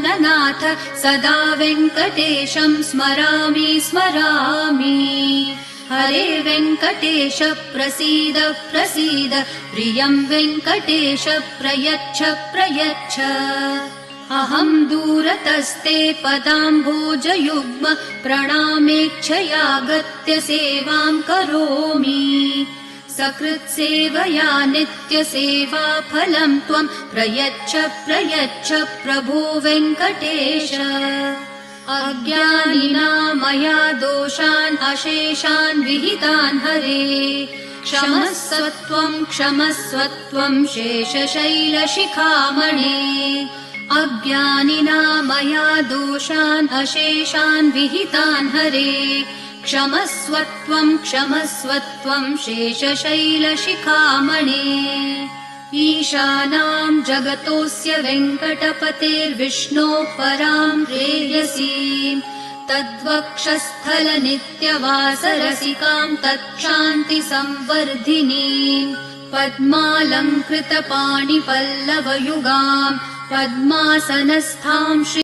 नाथ सदा वेङ्कटेशं स्मरामि स्मरामि। हरे वेङ्कटेश प्रसीद प्रसीद, प्रियं वेङ्कटेश प्रयच्छ प्रयच्छ। अहं दूरतस्ते पदाम्भोजयुग्म, प्रणामेच्छयागत्य सेवां करोमि। सकृत्सेवया नित्यसेवा फलं त्वं प्रयच्छ प्रयच्छ प्रभो वेङ्कटेश। अज्ञानिना मया दोषान् अशेषान् विहितान् हरे, क्षमस्वत्वं शेषशैलशिखामणे। अज्ञानिना मया दोषान् अशेषान् विहितान् हरे, क्षमस्वत्वं शेषशैलशिखामणे। ईशानां जगतोऽस्य वेङ्कटपतेर्विष्णोः परां प्रेयसीं, तद्वक्षस्थलनित्यवासरसिकां तत्क्षान्तिसंवर्धिनीं। पद्मालङ्कृतपाणिपल्लवयुगां पद्मासनस्थां